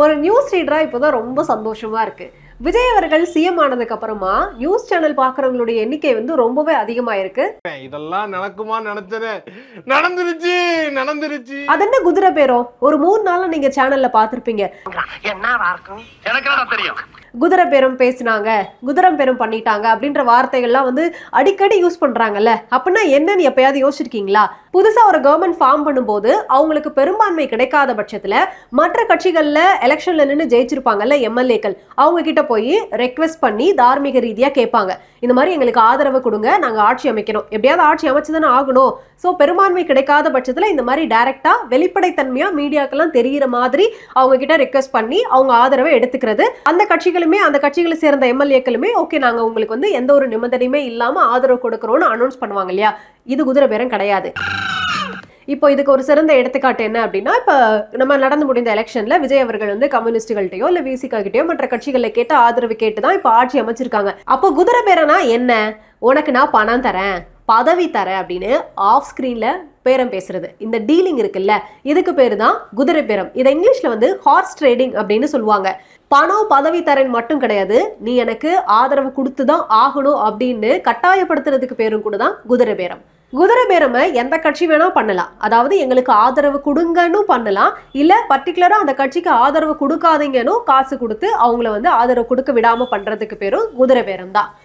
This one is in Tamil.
ஒரு நியூஸ் ரீடரா இப்போதான் ரொம்ப சந்தோஷமா இருக்கு. விஜய் அவர்கள் சிஎம் ஆனதுக்கு அப்புறமா நியூஸ் சேனல் பாக்குறவங்களுடைய எண்ணிக்கை ரொம்பவே அதிகமாயிருக்கு. இதெல்லாம் நடக்குமா நினைச்சது நடந்துருச்சு நடந்துருச்சு. அது என்ன குதிரை பேரம்? ஒரு 3 நாளா நீங்க சேனல்ல பாத்திருப்பீங்க. குதிரை பேரம் பேசினாங்க, குதிரம் பேரம் பண்ணிட்டாங்க அப்படின்ற வார்த்தைகள்லாம் அடிக்கடி யூஸ் பண்றாங்கல்ல. அப்படின்னா என்னன்னு எப்பயாவது யோசிச்சிருக்கீங்களா? புதுசா ஒரு கவர்மெண்ட் ஃபார்ம் பண்ணும்போது அவங்களுக்கு பெரும்பான்மை கிடைக்காத பட்சத்துல மற்ற கட்சிகள்ல எலெக்ஷன்ல நின்று ஜெயிச்சிருப்பாங்கல்ல எம்எல்ஏக்கள், அவங்க கிட்ட போய் ரெக்வெஸ்ட் பண்ணி தார்மீக ரீதியா கேட்பாங்க. இந்த மாதிரி எங்களுக்கு ஆதரவு கொடுங்க, நாங்க ஆட்சி அமைக்கணும், எப்படியாவது ஆட்சி அமைச்சுதானே ஆகணும். சோ பெரும்பான்மை கிடைக்காத பட்சத்துல இந்த மாதிரி டைரக்டா வெளிப்படைத்தன்மையா மீடியாக்கெல்லாம் தெரிகிற மாதிரி அவங்க கிட்ட ரெக்வெஸ்ட் பண்ணி அவங்க ஆதரவை எடுத்துக்கிறது. அந்த கட்சிகளுமே அந்த கட்சிகளை சேர்ந்த எம்எல்ஏக்களுமே ஓகே நாங்க உங்களுக்கு எந்த ஒரு நிபந்தனையுமே இல்லாம ஆதரவு கொடுக்கறோம்னு அனௌன்ஸ் பண்ணுவாங்க இல்லையா. இது குதிரை பேரம் கிடையாது. இப்போ இதுக்கு ஒரு சிறந்த எடுத்துக்காட்டு என்ன அப்படின்னா, இப்ப நம்ம நடந்து முடிந்த எலெக்ஷன்ல விஜய் அவர்கள் கம்யூனிஸ்டுகள்கிட்டயோ இல்ல விசிகா கிட்டயோ மற்ற கட்சிகளை கேட்டு ஆதரவு கேட்டுதான் இப்ப ஆட்சி அமைச்சிருக்காங்க. அப்போ குதிரை பேரனா என்ன? உனக்கு நான் பணம் தரேன், பதவி தரேன் அப்படின்னு ஆஃப் ஸ்கிரீன்ல பேரம் பேசுறது, இந்த டீலிங் இருக்குல்ல, இதுக்கு பேரு தான் குதிரை பேரம். இதை இங்கிலீஷ்ல ஹார்ஸ் ட்ரேடிங் அப்படின்னு சொல்லுவாங்க. பணம் பதவி தரேன் மட்டும் கிடையாது, நீ எனக்கு ஆதரவு கொடுத்துதான் ஆகணும் அப்படின்னு கட்டாயப்படுத்துறதுக்கு பேரும் கூட தான் குதிரை பேரம். குதிரை பேரமை எந்த கட்சி வேணா பண்ணலாம். அதாவது எங்களுக்கு ஆதரவு கொடுங்கன்னு பண்ணலாம், இல்ல பர்டிகுலரா அந்த கட்சிக்கு ஆதரவு கொடுக்காதீங்கன்னு காசு கொடுத்து அவங்கள ஆதரவு கொடுக்க விடாம பண்றதுக்கு பேரும் குதிரை பேரம் தான்.